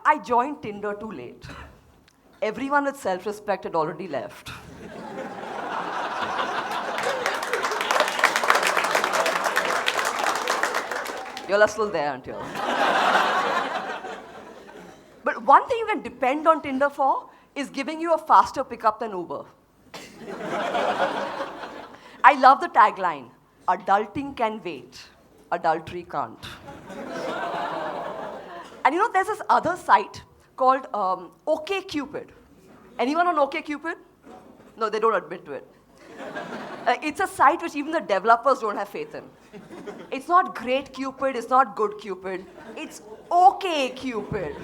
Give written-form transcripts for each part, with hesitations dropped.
I joined Tinder too late. Everyone with self-respect had already left. Y'all are still there, aren't you? But one thing you can depend on Tinder for is giving you a faster pickup than Uber. I love the tagline, adulting can wait, adultery can't. And you know, there's this other site called OkCupid. Anyone on OkCupid? No, they don't admit to it. It's a site which even the developers don't have faith in. It's not great Cupid, it's not good Cupid. It's OkCupid.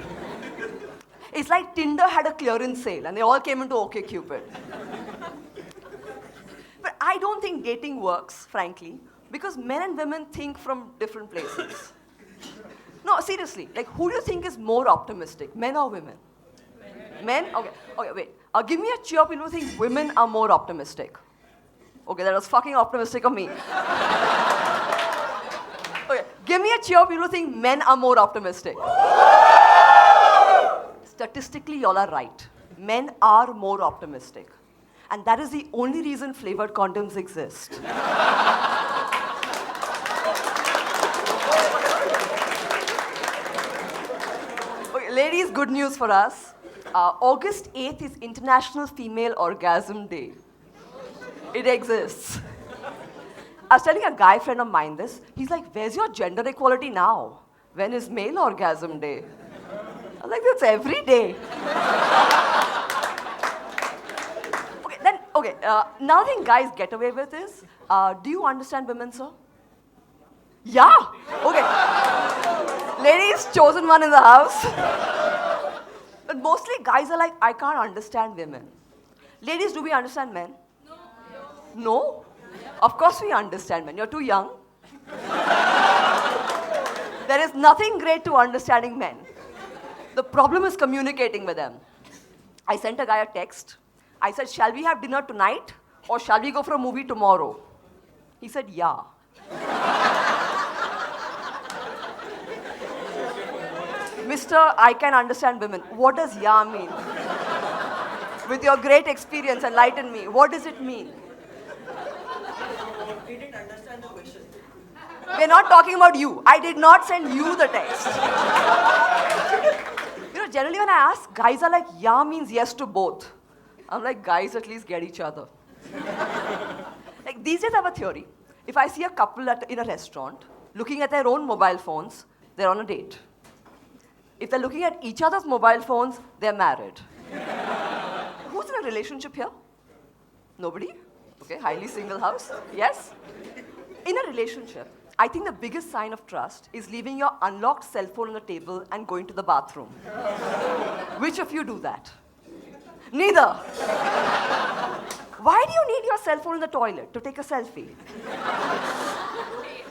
It's like Tinder had a clearance sale and they all came into OkCupid. But I don't think dating works, frankly, because men and women think from different places. No, seriously, like who do you think is more optimistic, men or women? Men? Okay, wait. Give me a cheer people who think women are more optimistic. Okay, that was fucking optimistic of me. Okay, give me a cheer people who think men are more optimistic. Statistically, y'all are right. Men are more optimistic. And that is the only reason flavored condoms exist. Okay, ladies, good news for us. August 8th is International Female Orgasm Day. It exists. I was telling a guy friend of mine this. He's like, where's your gender equality now? When is Male Orgasm Day? I was like, that's every day. Another thing guys get away with is, do you understand women, sir? Yeah. Okay. Ladies, chosen one in the house. But mostly guys are like, I can't understand women. Ladies, do we understand men? No. No? Of course we understand men. You're too young. There is nothing great to understanding men. The problem is communicating with them. I sent a guy a text. I said, shall we have dinner tonight or shall we go for a movie tomorrow? He said, yeah. Mr. I can understand women. What does yeah mean? With your great experience, enlighten me. What does it mean? He didn't understand the question. We're not talking about you. I did not send you the text. You know, generally when I ask, guys are like, yeah means yes to both. I'm like, guys at least get each other. Like these days I have a theory. If I see a couple in a restaurant looking at their own mobile phones, they're on a date. If they're looking at each other's mobile phones, they're married. Who's in a relationship here? Nobody? Okay, highly single house. Yes? In a relationship, I think the biggest sign of trust is leaving your unlocked cell phone on the table and going to the bathroom. Which of you do that? Neither. Why do you need your cell phone in the toilet? To take a selfie?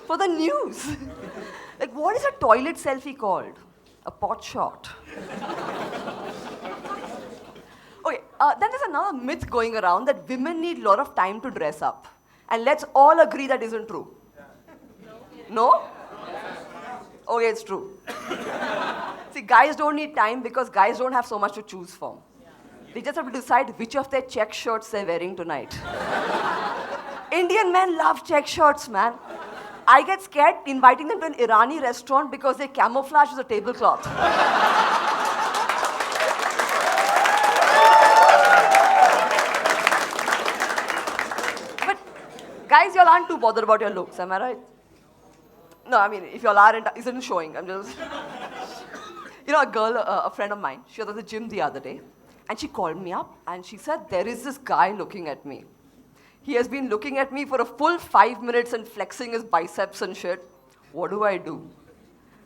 For the news. Like, what is a toilet selfie called? A pot shot. Okay, then there's another myth going around that women need a lot of time to dress up. And let's all agree that isn't true. No? Okay, it's true. See, guys don't need time because guys don't have so much to choose from. They just have to decide which of their check shirts they're wearing tonight. Indian men love check shirts, man. I get scared inviting them to an Irani restaurant because they camouflage as a tablecloth. But guys, y'all aren't too bothered about your looks, am I right? No, I mean, if y'all aren't, isn't showing. I'm just... You know, a girl, a friend of mine, she was at the gym the other day, and she called me up, and she said, there is this guy looking at me. He has been looking at me for a full 5 minutes and flexing his biceps and shit. What do?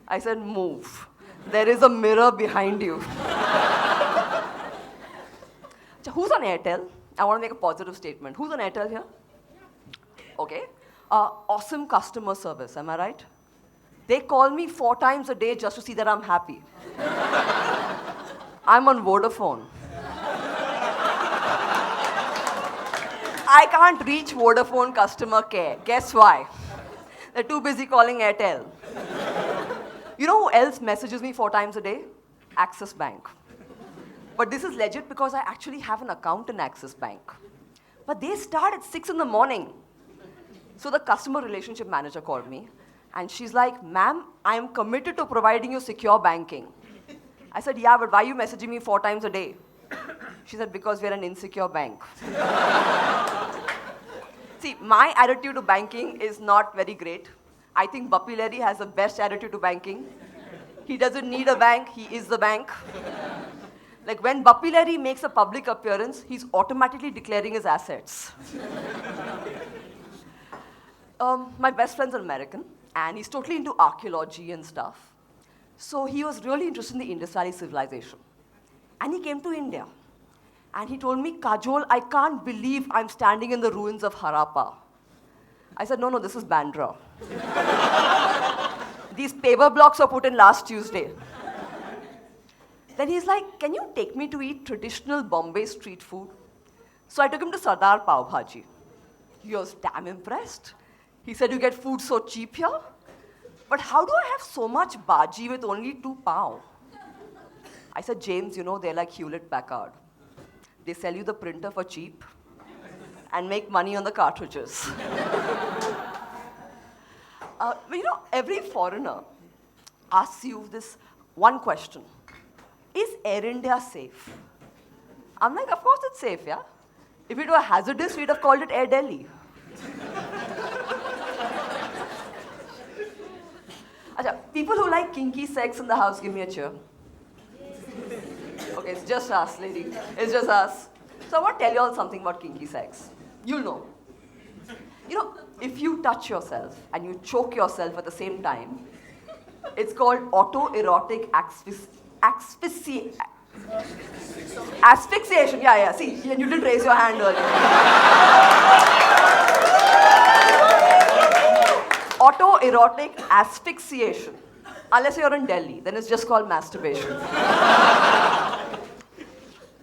I said, move. There is a mirror behind you. Who's on Airtel? I want to make a positive statement. Who's on Airtel here? Okay. Awesome customer service, am I right? They call me 4 times a day just to see that I'm happy. I'm on Vodafone. I can't reach Vodafone customer care. Guess why? They're too busy calling Airtel. You know who else messages me 4 times a day? Axis Bank. But this is legit because I actually have an account in Axis Bank. But they start at 6 in the morning. So the customer relationship manager called me, and she's like, ma'am, I am committed to providing you secure banking. I said, yeah, but why are you messaging me 4 times a day? She said, because we're an insecure bank. See, my attitude to banking is not very great. I think Bappy Lahiri has the best attitude to banking. He doesn't need a bank, he is the bank. Like when Bappy Lahiri makes a public appearance, he's automatically declaring his assets. My best friend's an American, and he's totally into archaeology and stuff. So he was really interested in the Indus Valley civilization. And he came to India. And he told me, Kajol, I can't believe I'm standing in the ruins of Harappa. I said, no, this is Bandra. These paper blocks were put in last Tuesday. Then he's like, can you take me to eat traditional Bombay street food? So I took him to Sardar Pav Bhaji. He was damn impressed. He said, you get food so cheap here? But how do I have so much bhaji with only 2 pav? I said, James, they're like Hewlett-Packard. They sell you the printer for cheap and make money on the cartridges. But every foreigner asks you this one question. Is Air India safe? I'm like, of course it's safe, yeah? If it were hazardous, we'd have called it Air Delhi. Achha, people who like kinky sex in the house, give me a cheer. Okay, it's just us, lady. It's just us. So I want to tell you all something about kinky sex. You'll know. If you touch yourself and you choke yourself at the same time, it's called autoerotic asphyxiation. Asphyxiation, yeah. See, you didn't raise your hand earlier. Autoerotic asphyxiation. Unless you're in Delhi, then it's just called masturbation.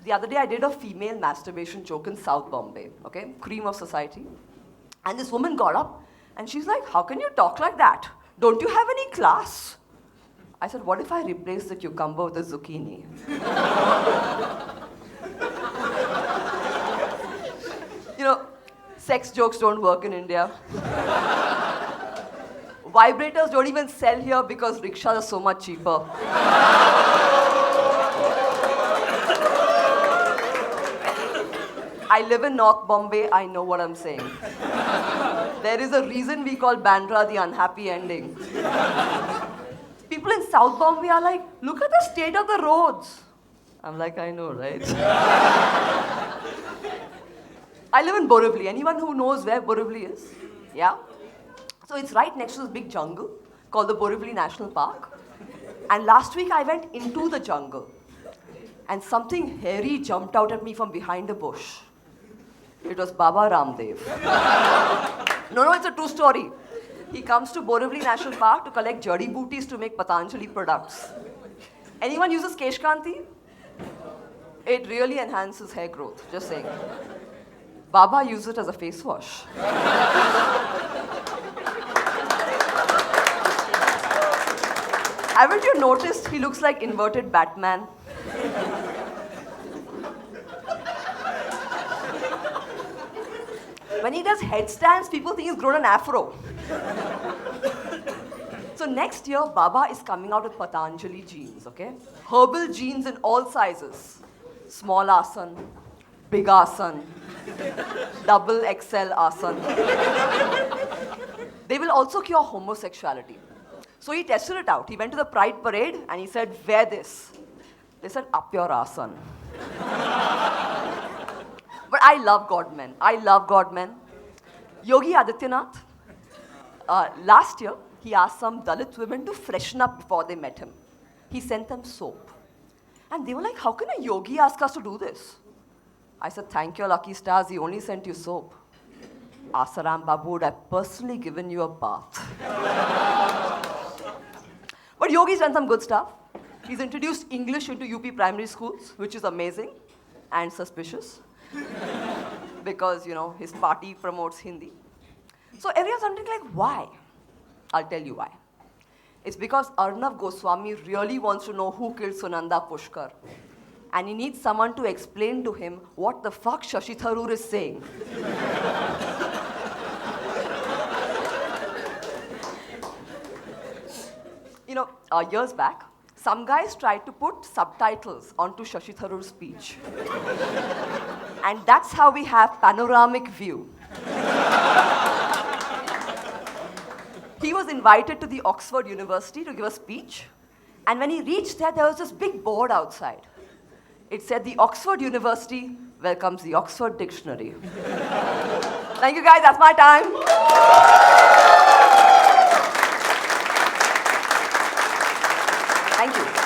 The other day I did a female masturbation joke in South Bombay, okay? Cream of society. And this woman got up and she's like, how can you talk like that? Don't you have any class? I said, what if I replace the cucumber with a zucchini? Sex jokes don't work in India. Vibrators don't even sell here because rickshaws are so much cheaper. I live in North Bombay, I know what I'm saying. There is a reason we call Bandra the unhappy ending. People in South Bombay are like, look at the state of the roads. I'm like, I know, right? I live in Borivali. Anyone who knows where Borivali is? Yeah? So it's right next to this big jungle called the Borivali National Park. And last week I went into the jungle. And something hairy jumped out at me from behind a bush. It was Baba Ramdev. No, it's a true story. He comes to Borivali National Park to collect jari booties to make Patanjali products. Anyone uses Keshkanti? It really enhances hair growth, just saying. Baba uses it as a face wash. Haven't you noticed he looks like inverted Batman? When he does headstands, people think he's grown an afro. So next year, Baba is coming out with Patanjali jeans, okay? Herbal jeans in all sizes. Small asan, big asan, double XL asan. They will also cure homosexuality. So he tested it out. He went to the Pride Parade and he said, wear this. They said, up your asan. But I love God-men. Yogi Adityanath, last year, he asked some Dalit women to freshen up before they met him. He sent them soap. And they were like, how can a yogi ask us to do this? I said, thank your lucky stars, he only sent you soap. Asaram Babu would have personally given you a bath. But Yogi's done some good stuff. He's introduced English into UP primary schools, which is amazing and suspicious. Because, his party promotes Hindi. So everyone's wondering, why? I'll tell you why. It's because Arnav Goswami really wants to know who killed Sunanda Pushkar. And he needs someone to explain to him what the fuck Shashi Tharoor is saying. You know, years back, some guys tried to put subtitles onto Shashi Tharoor's speech. And that's how we have panoramic view. He was invited to the Oxford University to give a speech. And when he reached there was this big board outside. It said, the Oxford University welcomes the Oxford Dictionary. Thank you guys, that's my time. Thank you.